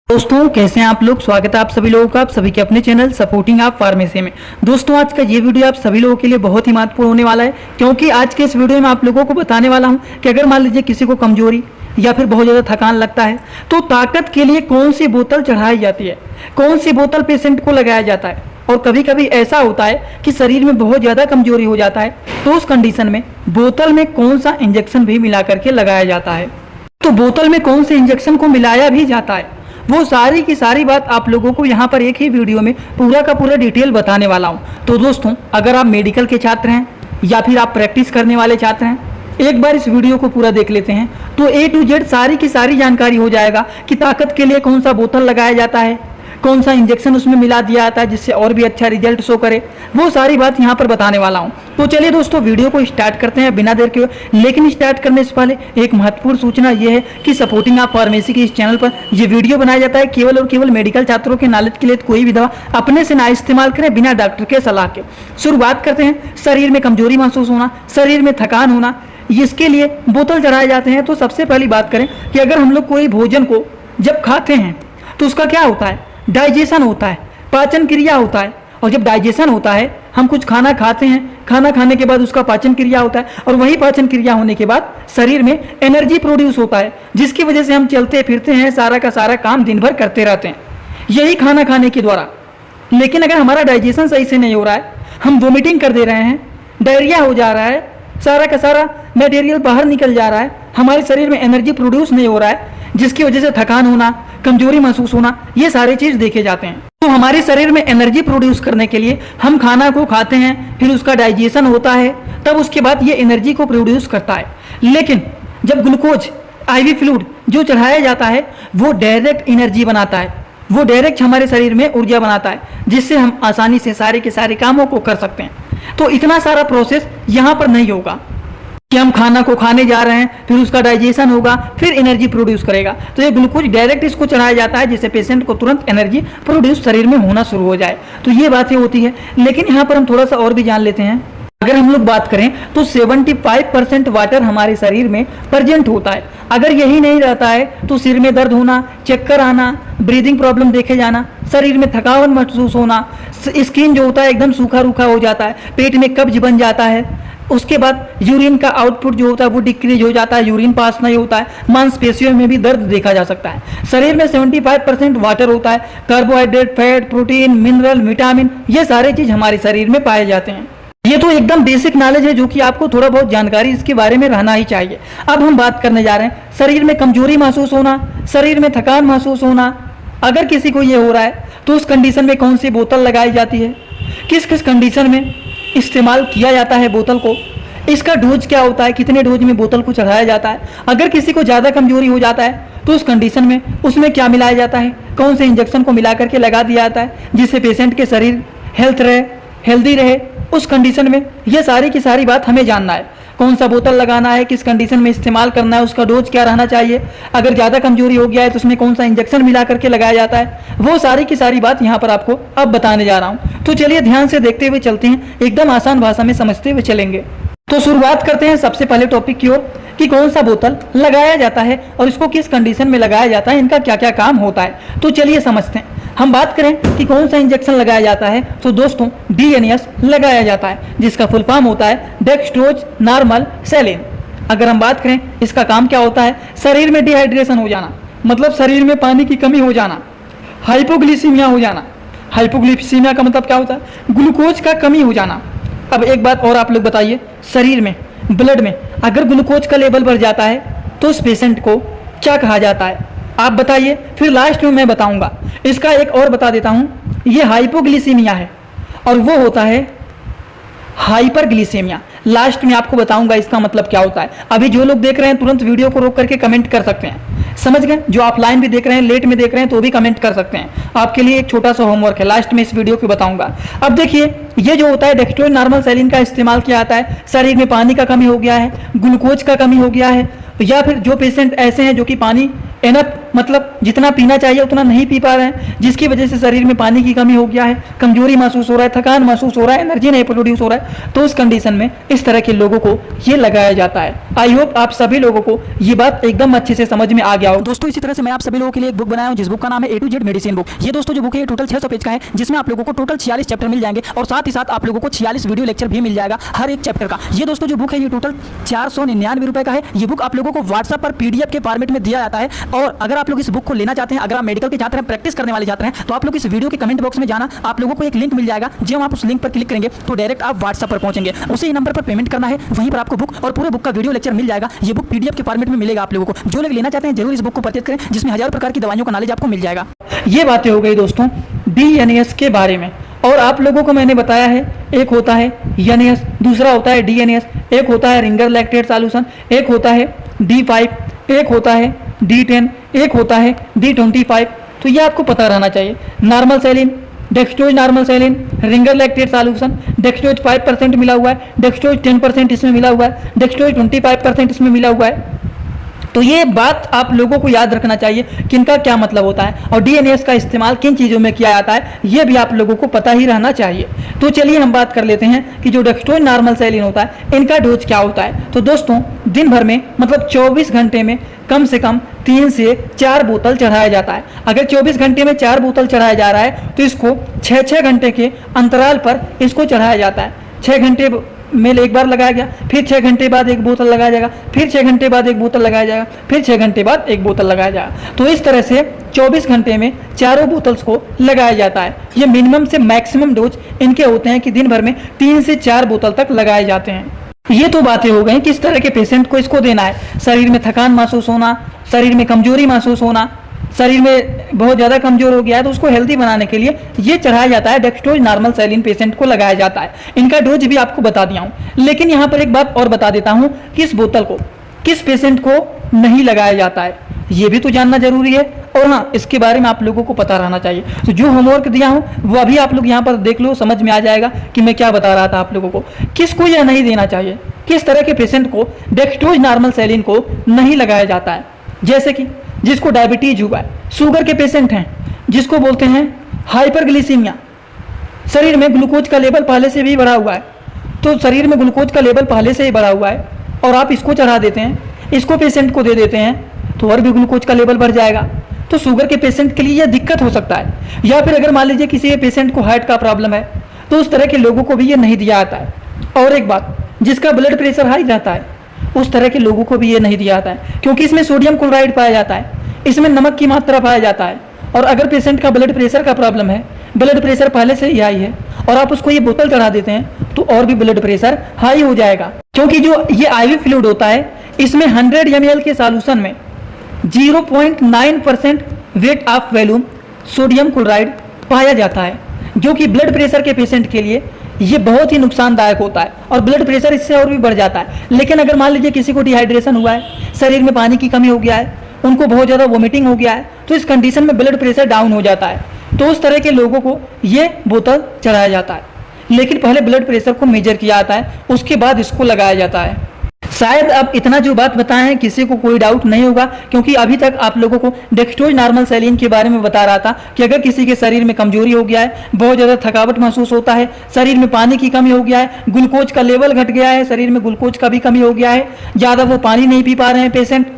दोस्तों कैसे हैं आप लोग। स्वागत है आप सभी लोगों का आप सभी के अपने चैनल सपोर्टिंग आप फार्मेसी में। दोस्तों आज का ये वीडियो आप सभी लोगों के लिए बहुत ही महत्वपूर्ण होने वाला है, क्योंकि आज के इस वीडियो में आप लोगों को बताने वाला हूं कि अगर मान लीजिए किसी को कमजोरी या फिर बहुत ज़्यादा थकान लगता है तो ताकत के लिए कौन सी बोतल चढ़ाई जाती है, कौन सी बोतल पेशेंट को लगाया जाता है। और कभी कभी ऐसा होता है कि शरीर में बहुत ज़्यादा कमजोरी हो जाता है, तो उस कंडीशन में बोतल में कौन सा इंजेक्शन भी मिला करके लगाया जाता है। तो बोतल में कौन से इंजेक्शन को मिलाया भी जाता है, वो सारी की सारी बात आप लोगों को यहाँ पर एक ही वीडियो में पूरा का पूरा डिटेल बताने वाला हूँ। तो दोस्तों अगर आप मेडिकल के छात्र हैं या फिर आप प्रैक्टिस करने वाले छात्र हैं, एक बार इस वीडियो को पूरा देख लेते हैं तो A to Z सारी की सारी जानकारी हो जाएगा कि ताकत के लिए कौन सा बोतल लगाया जाता है, कौन सा इंजेक्शन उसमें मिला दिया जाता है जिससे और भी अच्छा रिजल्ट शो करे, वो सारी बात यहाँ पर बताने वाला हूँ। तो चलिए दोस्तों वीडियो को स्टार्ट करते हैं बिना देर के। लेकिन स्टार्ट करने से पहले एक महत्वपूर्ण सूचना ये है कि सपोर्टिंग आप फार्मेसी के इस चैनल पर ये वीडियो बनाया जाता है केवल और केवल मेडिकल छात्रों के नॉलेज के लिए। कोई भी दवा अपने से ना इस्तेमाल करें बिना डॉक्टर के सलाह के। शुरुआत करते हैं। शरीर में कमजोरी महसूस होना, शरीर में थकान होना, इसके लिए बोतल चढ़ाए जाते हैं। तो सबसे पहली बात करें कि अगर हम लोग कोई भोजन को जब खाते हैं तो उसका क्या होता है, डाइजेशन होता है, पाचन क्रिया होता है। और जब डाइजेशन होता है, हम कुछ खाना खाते हैं, खाना खाने के बाद उसका पाचन क्रिया होता है, और वही पाचन क्रिया होने के बाद शरीर में एनर्जी प्रोड्यूस होता है, जिसकी वजह से हम चलते फिरते हैं, सारा का सारा काम दिन भर करते रहते हैं, यही खाना खाने के द्वारा। लेकिन अगर हमारा डाइजेशन सही से नहीं हो रहा है, हम वोमिटिंग कर दे रहे हैं, डायरिया हो जा रहा है, सारा का सारा मटेरियल बाहर निकल जा रहा है, हमारे शरीर में एनर्जी प्रोड्यूस नहीं हो रहा है, जिसकी वजह से थकान होना, कमजोरी महसूस होना, ये सारे चीज देखे जाते हैं। तो हमारे शरीर में एनर्जी प्रोड्यूस करने के लिए हम खाना को खाते हैं, फिर उसका डाइजेशन होता है, तब उसके बाद ये एनर्जी को प्रोड्यूस करता है। लेकिन जब ग्लूकोज IV फ्लूइड जो चढ़ाया जाता है वो डायरेक्ट एनर्जी बनाता है, वो डायरेक्ट हमारे शरीर में ऊर्जा बनाता है, जिससे हम आसानी से सारे के सारे कामों को कर सकते हैं। तो इतना सारा प्रोसेस यहाँ पर नहीं होगा कि हम खाना को खाने जा रहे हैं, फिर उसका डाइजेशन होगा, फिर एनर्जी प्रोड्यूस करेगा। तो ये ग्लूकोज डायरेक्ट इसको चढ़ाया जाता है, जिससे पेशेंट को तुरंत एनर्जी प्रोड्यूस शरीर में होना शुरू हो जाए। तो ये बातें होती है। लेकिन यहाँ पर हम थोड़ा सा और भी जान लेते हैं। अगर हम लोग बात करें तो 75% वाटर हमारे शरीर में प्रेजेंट होता है। अगर यही नहीं रहता है तो सिर में दर्द होना, चक्कर आना, ब्रीदिंग प्रॉब्लम देखे जाना, शरीर में थकावट महसूस होना, स्किन जो होता है एकदम सूखा रूखा हो जाता है, पेट में कब्ज बन जाता है, उसके बाद यूरिन का आउटपुट जो होता है वो डिक्रीज हो जाता है, यूरिन पास नहीं होता है, मांसपेशियों में भी दर्द देखा जा सकता है। शरीर में 75% वाटर होता है, carbohydrate, fat, protein, mineral, vitamin, ये सारे चीज हमारे शरीर में पाए जाते हैं। ये तो एकदम बेसिक नॉलेज है जो कि आपको थोड़ा बहुत जानकारी इसके बारे में रहना ही चाहिए। अब हम बात करने जा रहे हैं शरीर में कमजोरी महसूस होना, शरीर में थकान महसूस होना। अगर किसी को ये हो रहा है तो उस कंडीशन में कौन सी बोतल लगाई जाती है, किस किस कंडीशन में इस्तेमाल किया जाता है बोतल को, इसका डोज क्या होता है, कितने डोज में बोतल को चढ़ाया जाता है। अगर किसी को ज़्यादा कमजोरी हो जाता है तो उस कंडीशन में उसमें क्या मिलाया जाता है, कौन से इंजेक्शन को मिला करके लगा दिया जाता है जिससे पेशेंट के शरीर हेल्दी रहे। उस कंडीशन में ये सारी की सारी बात हमें जानना है, कौन सा बोतल लगाना है, किस कंडीशन में इस्तेमाल करना है, उसका डोज क्या रहना चाहिए, अगर ज़्यादा कमजोरी हो गया है तो उसमें कौन सा इंजेक्शन मिला करके लगाया जाता है, वो सारी की सारी बात यहाँ पर आपको अब बताने जा रहा हूँ। तो चलिए ध्यान से देखते हुए चलते हैं, एकदम आसान भाषा में समझते हुए चलेंगे। तो शुरुआत करते हैं सबसे पहले टॉपिक की ओर कि कौन सा बोतल लगाया जाता है और इसको किस कंडीशन में लगाया जाता है, इनका क्या क्या काम होता है। तो चलिए समझते हैं। हम बात करें कि कौन सा इंजेक्शन लगाया जाता है तो दोस्तों DNS लगाया जाता है, जिसका फुल फॉर्म होता है डेक्स्ट्रोज नॉर्मल सैलिन। अगर हम बात करें इसका काम क्या होता है, शरीर में डिहाइड्रेशन हो जाना, मतलब शरीर में पानी की कमी हो जाना, हाइपोग्लिसीमिया हो जाना। हाइपोग्लिसीमिया का मतलब क्या होता है, ग्लूकोज का कमी हो जाना। अब एक बात और आप लोग बताइए, शरीर में ब्लड में अगर ग्लूकोज का लेवल बढ़ जाता है तो उस पेशेंट को क्या कहा जाता है, आप बताइए, फिर लास्ट में मैं बताऊंगा। इसका एक और बता देता हूं, ये हाइपोग्लिसीमिया है और वो होता है हाइपरग्लिसेमिया। लास्ट में आपको बताऊंगा इसका मतलब क्या होता है। अभी जो लोग देख रहे हैं तुरंत वीडियो को रोक करके कमेंट कर सकते हैं, समझ गए। जो ऑफलाइन भी देख रहे हैं, लेट में देख रहे हैं तो भी कमेंट कर सकते हैं। आपके लिए एक छोटा सा होमवर्क है, लास्ट में इस वीडियो को बताऊंगा। अब देखिए, ये जो होता है डेक्स्ट्रोज नॉर्मल सैलिन का इस्तेमाल किया जाता है शरीर में पानी का कमी हो गया है, ग्लूकोज का कमी हो गया है, या फिर जो पेशेंट ऐसे हैं जो कि पानी एनफ मतलब जितना पीना चाहिए उतना नहीं पी पा रहे हैं, जिसकी वजह से शरीर में पानी की कमी हो गया है, कमजोरी महसूस हो रहा है, थकान महसूस हो रहा है, एनर्जी नहीं प्रोड्यूस हो रहा है, तो उस कंडीशन में इस तरह के लोगों को ये लगाया जाता है। आई होप आप सभी लोगों को ये बात एकदम अच्छे से समझ में आ गया हो। दोस्तों इसी तरह से मैं आप सभी लोगों के लिए एक बुक बनाया हूं, जिस बुक का नाम है A to Z medicine book. ये दोस्तों जो बुक है ये टोटल 600 पेज का है, जिसमें आप लोगों को टोटल 46 चैप्टर मिल जाएंगे और साथ ही साथ आप लोगों को 46 वीडियो लेक्चर भी मिल जाएगा हर एक चैप्टर का। ये दोस्तों जो बुक है ये टोटल 499 रुपए का है। ये बुक आप लोगों को व्हाट्सएप पर PDF के फॉर्मेट में दिया जाता है। और अगर आप लोग इस बुक को लेना चाहते हैं, अगर आप मेडिकल के छात्र हैं, प्रैक्टिस करने वाले छात्र हैं, तो आप लोग इस वीडियो के कमेंट बॉक्स में जाना, आप लोगों को एक लिंक मिल जाएगा। जब आप उस लिंक पर क्लिक करेंगे तो डायरेक्ट आप व्हाट्सएप पर पहुंचेंगे, उसी नंबर पर पेमेंट करना है, वहीं पर आपको बुक और पूरे बुक का वीडियो लेक्चर मिल जाएगा। ये बुक PDF के फॉर्मेट में मिलेगा आप लोगों को। जो लोग लेना चाहते हैं जरूर इस बुक को परचेज करें, जिसमें हजारों प्रकार की दवाइयों का नॉलेज आपको मिल जाएगा। ये बातें हो गई दोस्तों DNAS के बारे में। और आप लोगों को मैंने बताया है, एक होता है NAS, दूसरा होता है DNAS, एक होता है रिंगर लैक्टेट सॉल्यूशन, एक होता है D5, एक होता है D10, एक होता है D25। तो ये आपको पता रहना चाहिए। Normal saline, dextrose normal saline, Ringer lactate solution, dextrose 5% मिला हुआ है, डेक्सट्रोज 10% इसमें मिला हुआ है, डेक्सट्रोज 25% इसमें मिला हुआ है। तो ये बात आप लोगों को याद रखना चाहिए कि इनका क्या मतलब होता है और DNAS का इस्तेमाल किन चीज़ों में किया जाता है, ये भी आप लोगों को पता ही रहना चाहिए। तो चलिए हम बात कर लेते हैं कि जो डेक्सट्रोज नॉर्मल सेलिन होता है इनका डोज क्या होता है। तो दोस्तों दिन भर में मतलब 24 घंटे में कम से कम 3 से 4 बोतल चढ़ाया जाता है। अगर 24 घंटे में 4 बोतल चढ़ाया जा रहा है तो इसको 6-6 घंटे के अंतराल पर इसको चढ़ाया जाता है। 6 घंटे में एक बार लगाया गया, फिर 6 घंटे बाद एक बोतल लगाया जाएगा, फिर 6 घंटे बाद एक बोतल लगाया जाएगा, फिर 6 घंटे बाद एक बोतल लगाया जाएगा। तो इस तरह से 24 घंटे में चारों बोतल्स को लगाया जाता है। ये मिनिमम से मैक्सिमम डोज इनके होते हैं कि दिन भर में 3 से 4 बोतल तक लगाए जाते हैं। ये तो बातें हो गई किस तरह के पेशेंट को इसको देना है। शरीर में थकान महसूस होना, शरीर में कमजोरी महसूस होना, शरीर में बहुत ज़्यादा कमजोर हो गया है तो उसको हेल्दी बनाने के लिए ये चढ़ाया जाता है। डेक्सट्रोज नॉर्मल सेलिन पेशेंट को लगाया जाता है। इनका डोज भी आपको बता दिया हूँ, लेकिन यहाँ पर एक बात और बता देता हूँ, किस बोतल को किस पेशेंट को नहीं लगाया जाता है ये भी तो जानना जरूरी है। और हाँ, इसके बारे में आप लोगों को पता रहना चाहिए। तो जो होमवर्क दिया हूँ वो अभी आप लोग यहाँ पर देख लो, समझ में आ जाएगा कि मैं क्या बता रहा था आप लोगों को। किसको यह नहीं देना चाहिए, किस तरह के पेशेंट को डेक्सट्रोज नॉर्मल सेलिन को नहीं लगाया जाता है। जैसे कि जिसको डायबिटीज हुआ है, शुगर के पेशेंट हैं, जिसको बोलते हैं हाइपरग्लिसीमिया, शरीर में ग्लूकोज का लेवल पहले से भी बढ़ा हुआ है, तो शरीर में ग्लूकोज का लेवल पहले से ही बढ़ा हुआ है और आप इसको चढ़ा देते हैं, इसको पेशेंट को दे देते हैं तो और भी ग्लूकोज का लेवल बढ़ जाएगा। तो शुगर के पेशेंट के लिए यह दिक्कत हो सकता है। या फिर अगर मान लीजिए किसी पेशेंट को हार्ट का प्रॉब्लम है तो उस तरह के लोगों को भी ये नहीं दिया जाता है। और एक बात, जिसका ब्लड प्रेशर हाई रहता है उस तरह के लोगों को भी ये नहीं दिया जाता है, क्योंकि इसमें सोडियम क्लोराइड पाया जाता है, इसमें नमक की मात्रा पाया जाता है। और अगर पेशेंट का ब्लड प्रेशर का प्रॉब्लम है, ब्लड प्रेशर पहले से ही हाई है और आप उसको ये बोतल चढ़ा देते हैं तो और भी ब्लड प्रेशर हाई हो जाएगा। क्योंकि जो ये IV फ्लूइड होता है इसमें 100 ml के सॉल्यूशन में 0.9% weight of volume sodium chloride पाया जाता है, जो कि ब्लड प्रेशर के पेशेंट के लिए ये बहुत ही नुकसानदायक होता है और ब्लड प्रेशर इससे और भी बढ़ जाता है। लेकिन अगर मान लीजिए किसी को डिहाइड्रेशन हुआ है, शरीर में पानी की कमी हो गया है, उनको बहुत ज़्यादा वोमिटिंग हो गया है, तो इस कंडीशन में ब्लड प्रेशर डाउन हो जाता है, तो उस तरह के लोगों को ये बोतल चढ़ाया जाता है। लेकिन पहले ब्लड प्रेशर को मेजर किया जाता है, उसके बाद इसको लगाया जाता है। शायद अब इतना जो बात बताए हैं किसी को कोई डाउट नहीं होगा, क्योंकि अभी तक आप लोगों को डेक्सट्रोज नॉर्मल सेलिन के बारे में बता रहा था कि अगर किसी के शरीर में कमजोरी हो गया है, बहुत ज़्यादा थकावट महसूस होता है, शरीर में पानी की कमी हो गया है, ग्लूकोज का लेवल घट गया है, शरीर में ग्लूकोज का भी कमी हो गया है, ज़्यादा वो पानी नहीं पी पा रहे हैं पेशेंट,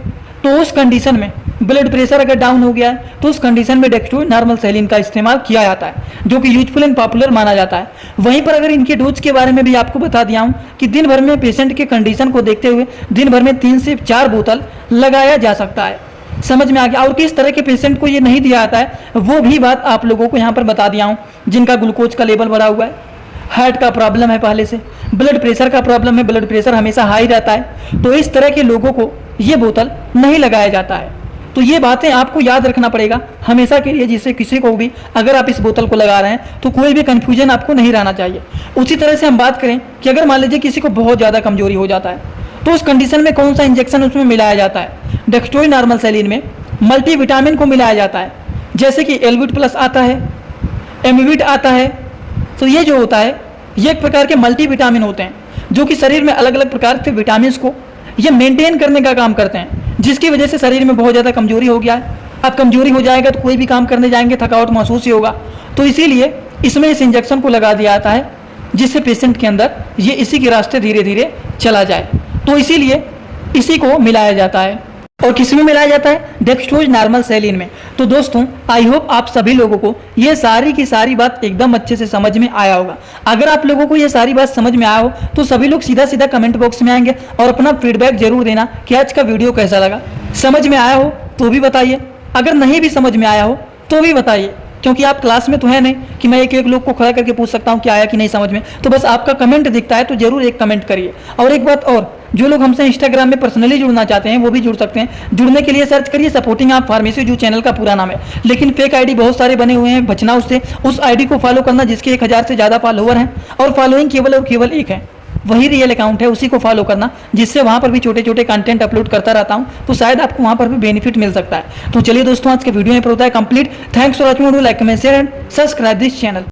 तो उस कंडीशन में ब्लड प्रेशर अगर डाउन हो गया है तो उस कंडीशन में डेक्सट्रोज नॉर्मल सेलिन का इस्तेमाल किया जाता है, जो कि यूजफुल एंड पॉपुलर माना जाता है। वहीं पर अगर इनके डोज के बारे में भी आपको बता दिया हूँ कि दिन भर में पेशेंट के कंडीशन को देखते हुए दिन भर में 3 से 4 बोतल लगाया जा सकता है। समझ में आ गया। और किस तरह के पेशेंट को ये नहीं दिया जाता है वो भी बात आप लोगों को यहाँ पर बता दिया हूँ, जिनका ग्लूकोज का लेवल बढ़ा हुआ है, हार्ट का प्रॉब्लम है, पहले से ब्लड प्रेशर का प्रॉब्लम है, ब्लड प्रेशर हमेशा हाई रहता है, तो इस तरह के लोगों को ये बोतल नहीं लगाया जाता है। तो ये बातें आपको याद रखना पड़ेगा हमेशा के लिए, जिससे किसी को भी अगर आप इस बोतल को लगा रहे हैं तो कोई भी कन्फ्यूजन आपको नहीं रहना चाहिए। उसी तरह से हम बात करें कि अगर मान लीजिए किसी को बहुत ज़्यादा कमजोरी हो जाता है तो उस कंडीशन में कौन सा इंजेक्शन उसमें मिलाया जाता है। डेक्सट्रोज नॉर्मल सेलिन में मल्टीविटामिन को मिलाया जाता है, जैसे कि एल्विट प्लस आता है, एमिविट आता है। तो ये जो होता है ये एक प्रकार के मल्टीविटामिन होते हैं जो कि शरीर में अलग अलग प्रकार के विटामिन को ये मेंटेन करने का काम करते हैं, जिसकी वजह से शरीर में बहुत ज़्यादा कमजोरी हो गया है अब कमजोरी हो जाएगा तो कोई भी काम करने जाएंगे थकावट महसूस ही होगा। तो इसीलिए इसमें इस इंजेक्शन को लगा दिया जाता है जिससे पेशेंट के अंदर ये इसी के रास्ते धीरे धीरे चला जाए। तो इसीलिए इसी को मिलाया जाता है। और किस में मिलाया जाता है? डेक्सट्रोज नॉर्मल सैलिन में। तो दोस्तों आई होप आप सभी लोगों को ये सारी की सारी बात एकदम अच्छे से समझ में आया होगा। अगर आप लोगों को ये सारी बात समझ में आया हो तो सभी लोग सीधा सीधा कमेंट बॉक्स में आएंगे और अपना फीडबैक जरूर देना कि आज का वीडियो कैसा लगा। समझ में आया हो तो भी बताइए, अगर नहीं भी समझ में आया हो तो भी बताइए, क्योंकि आप क्लास में तो है नहीं कि मैं एक एक लोग को खड़ा करके पूछ सकता हूँ कि आया कि नहीं समझ में। तो बस आपका कमेंट दिखता है तो जरूर एक कमेंट करिए। और एक बात और, जो लोग हमसे इंस्टाग्राम में पर्सनली जुड़ना चाहते हैं वो भी जुड़ सकते हैं। जुड़ने के लिए सर्च करिए सपोर्टिंग आप फार्मेसी, जो चैनल का पूरा नाम है। लेकिन फेक आईडी बहुत सारे बने हुए हैं, बचना उससे। उस आईडी को फॉलो करना जिसके 1000 से ज़्यादा फॉलोवर हैं और फॉलोइंग केवल और केवल एक है, वही रियल अकाउंट है, उसी को फॉलो करना, जिससे वहाँ पर भी छोटे छोटे कंटेंट अपलोड करता रहता हूँ। तो शायद आपको वहाँ पर भी बेनिफिट मिल सकता है। तो चलिए दोस्तों आज के वीडियो में पर होता है complete. Thanks for watching, like comment share and subscribe this channel.